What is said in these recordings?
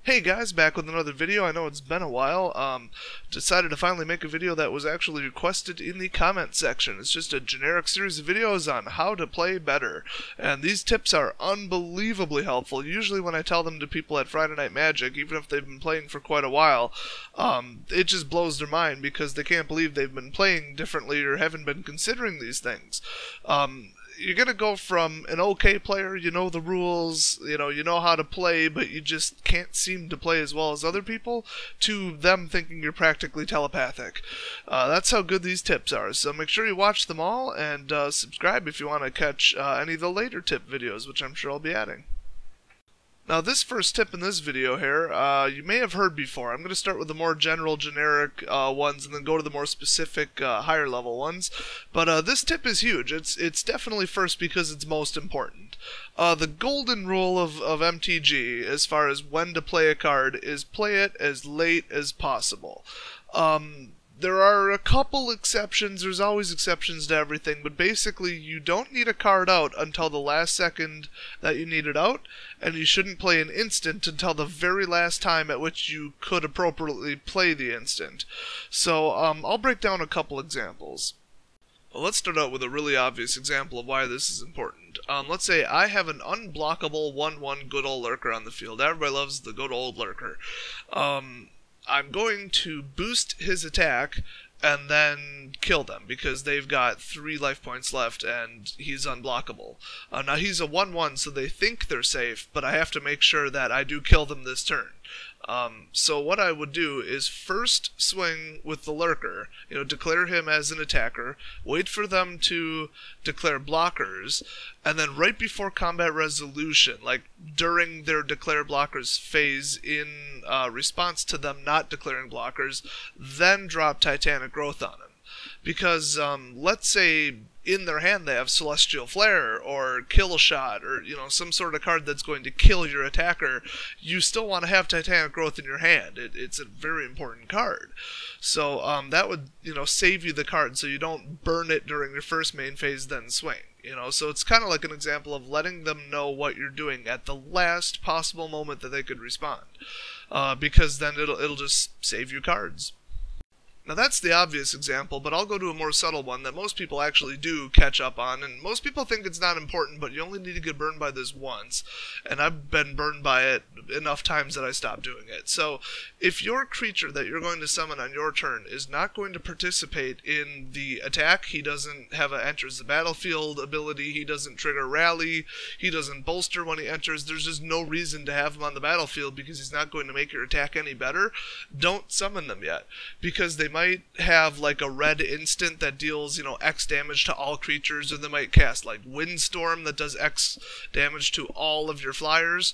Hey guys, back with another video. I know it's been a while. Decided to finally make a video that was actually requested in the comment section. It's just a generic series of videos on how to play better. And these tips are unbelievably helpful. Usually when I tell them to people at Friday Night Magic, even if they've been playing for quite a while, it just blows their mind because they can't believe they've been playing differently or haven't been considering these things. You're going to go from an okay player, you know the rules, you know how to play, but you just can't seem to play as well as other people, to them thinking you're practically telepathic. That's how good these tips are. So make sure you watch them all, and subscribe if you want to catch any of the later tip videos, which I'm sure I'll be adding. Now this first tip in this video here, you may have heard before. I'm going to start with the more general, generic ones and then go to the more specific, higher level ones. But this tip is huge. It's definitely first because it's most important. The golden rule of MTG, as far as when to play a card, is play it as late as possible. There are a couple exceptions. There's always exceptions to everything, but basically you don't need a card out until the last second that you need it out, and you shouldn't play an instant until the very last time at which you could appropriately play the instant. So I'll break down a couple examples. Well, let's start out with a really obvious example of why this is important. Let's say I have an unblockable 1/1 good old lurker on the field. Everybody loves the good old lurker. I'm going to boost his attack and then kill them because they've got 3 life points left and he's unblockable. Now he's a 1/1, so they think they're safe, but I have to make sure that I do kill them this turn. So what I would do is first swing with the lurker, declare him as an attacker, wait for them to declare blockers, and then right before combat resolution, like during their declare blockers phase in response to them not declaring blockers, then drop Titanic Growth on him. Because let's say in their hand they have Celestial Flare or Kill Shot or some sort of card that's going to kill your attacker, you still want to have Titanic Growth in your hand. It's a very important card. So that would save you the card so you don't burn it during your first main phase then swing. So it's kind of like an example of letting them know what you're doing at the last possible moment that they could respond, because then it'll just save you cards. Now that's the obvious example, but I'll go to a more subtle one that most people actually do catch up on, and most people think it's not important, but you only need to get burned by this once, and I've been burned by it enough times that I stopped doing it. So if your creature that you're going to summon on your turn is not going to participate in the attack, he doesn't have a enters the battlefield ability, he doesn't trigger rally, he doesn't bolster when he enters, there's just no reason to have him on the battlefield because he's not going to make your attack any better, don't summon them yet, because they might have like a red instant that deals X damage to all creatures, or they might cast like Windstorm that does X damage to all of your flyers.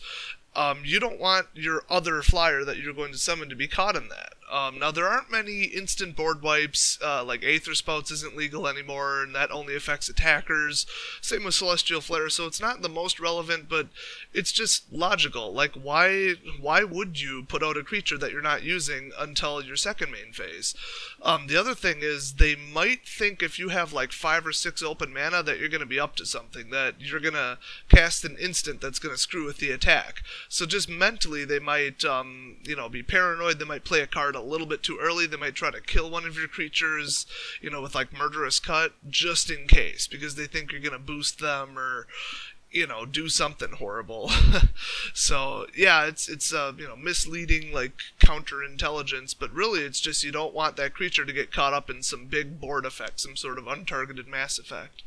You don't want your other flyer that you're going to summon to be caught in that. Now there aren't many instant board wipes, like Aether Spouts isn't legal anymore, and that only affects attackers. Same with Celestial Flare, so it's not the most relevant, but it's just logical. Like, why would you put out a creature that you're not using until your second main phase? The other thing is, they might think if you have like 5 or 6 open mana that you're going to be up to something, that you're going to cast an instant that's going to screw with the attack. So just mentally, they might, be paranoid. They might play a card a little bit too early. They might try to kill one of your creatures, with like Murderous Cut, just in case, because they think you're going to boost them or, do something horrible. So yeah, it's misleading, like counterintelligence, but really it's just you don't want that creature to get caught up in some big board effect, some sort of untargeted mass effect.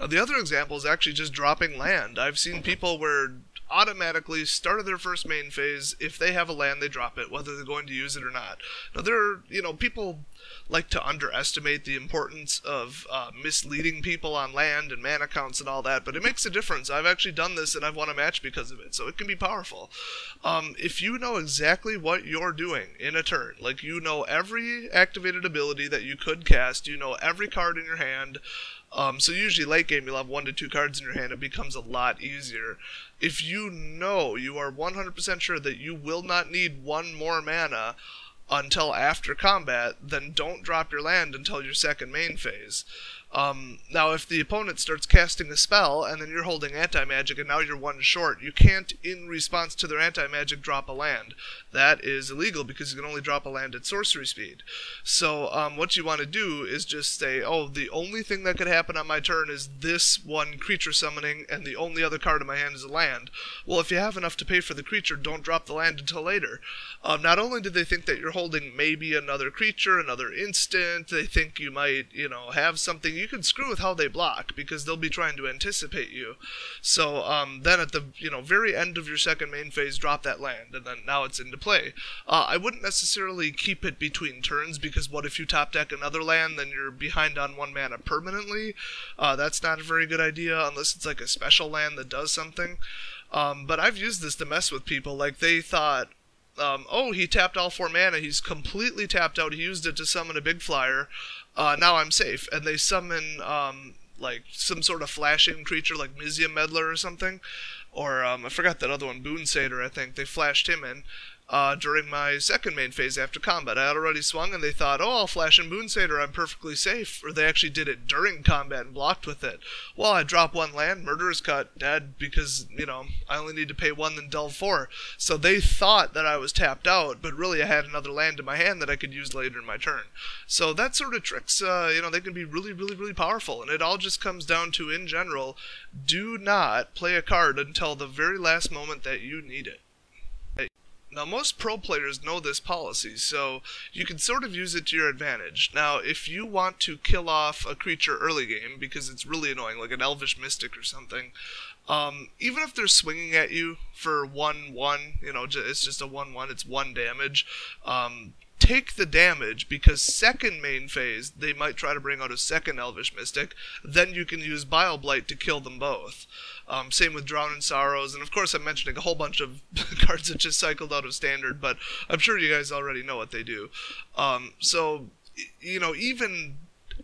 Now the other example is actually just dropping land. I've seen people where automatically start of their first main phase, if they have a land, they drop it, whether they're going to use it or not. Now there are, people like to underestimate the importance of misleading people on land and mana counts and all that, but it makes a difference. I've actually done this and I've won a match because of it, so it can be powerful. If you know exactly what you're doing in a turn, like every activated ability that you could cast, every card in your hand, so usually late game you'll have 1 to 2 cards in your hand, it becomes a lot easier. If you are 100% sure that you will not need 1 more mana until after combat, then don't drop your land until your second main phase. Now, if the opponent starts casting a spell, and then you're holding anti-magic, and now you're one short, you can't, in response to their anti-magic, drop a land. That is illegal, because you can only drop a land at sorcery speed. So, what you want to do is just say, oh, the only thing that could happen on my turn is this one creature summoning, and the only other card in my hand is a land. Well, if you have enough to pay for the creature, don't drop the land until later. Not only do they think that you're holding maybe another creature, another instant, they think you might, have something. You can screw with how they block, because they'll be trying to anticipate you. So then at the very end of your second main phase, drop that land, and then now it's into play. I wouldn't necessarily keep it between turns, because what if you top deck another land, then you're behind on 1 mana permanently. That's not a very good idea unless it's like a special land that does something. But I've used this to mess with people. Like, they thought, oh, he tapped all 4 mana, he's completely tapped out, he used it to summon a big flyer, now I'm safe. And they summon, like, some sort of flashing creature like Mizia Meddler or something, or, I forgot that other one, Boon Satyr, I think. They flashed him in during my second main phase after combat. I had already swung, and they thought, oh, I'll flash in Boon Satyr, I'm perfectly safe. Or they actually did it during combat and blocked with it. Well, I drop 1 land, Murderer's Cut, dead, because, I only need to pay 1, then delve 4. So they thought that I was tapped out, but really I had another land in my hand that I could use later in my turn. So that sort of tricks, they can be really, really, really powerful. And it all just comes down to, in general, do not play a card until the very last moment that you need it. Now, most pro players know this policy, so you can sort of use it to your advantage. Now, if you want to kill off a creature early game, because it's really annoying, like an Elvish Mystic or something, even if they're swinging at you for 1/1, it's just a 1/1, it's 1 damage, take the damage, because second main phase, they might try to bring out a second Elvish Mystic, then you can use Bile Blight to kill them both. Same with Drowning Sorrows, and of course I'm mentioning a whole bunch of cards that just cycled out of Standard, but I'm sure you guys already know what they do. So, even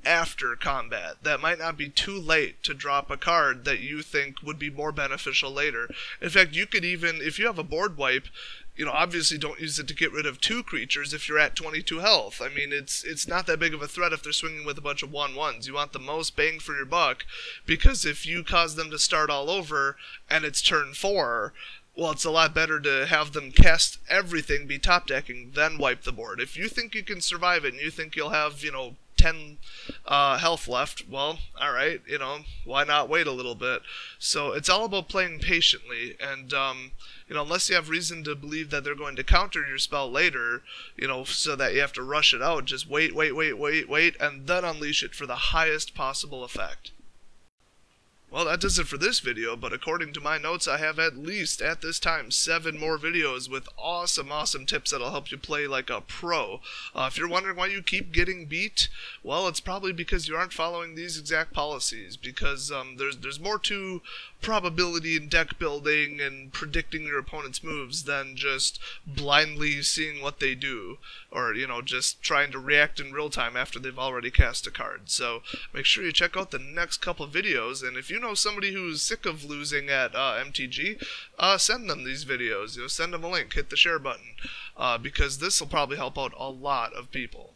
after combat, that might not be too late to drop a card that you think would be more beneficial later. In fact, you could even, if you have a board wipe, obviously don't use it to get rid of 2 creatures if you're at 22 health. I mean, it's not that big of a threat if they're swinging with a bunch of 1/1s. You want the most bang for your buck, because if you cause them to start all over and it's turn 4, well, it's a lot better to have them cast everything, be top decking, then wipe the board. If you think you can survive it and you think you'll have, 10 health left, well, alright, why not wait a little bit? So it's all about playing patiently, and unless you have reason to believe that they're going to counter your spell later, so that you have to rush it out, just wait, and then unleash it for the highest possible effect. Well, that does it for this video, but according to my notes, I have at least, at this time, 7 more videos with awesome tips that'll help you play like a pro. If you're wondering why you keep getting beat, well, it's probably because you aren't following these exact policies, because there's more to probability and deck building and predicting your opponent's moves than just blindly seeing what they do, or, just trying to react in real time after they've already cast a card. So make sure you check out the next couple videos, and if you know somebody who's sick of losing at MTG, send them these videos. Send them a link, hit the share button, because this will probably help out a lot of people.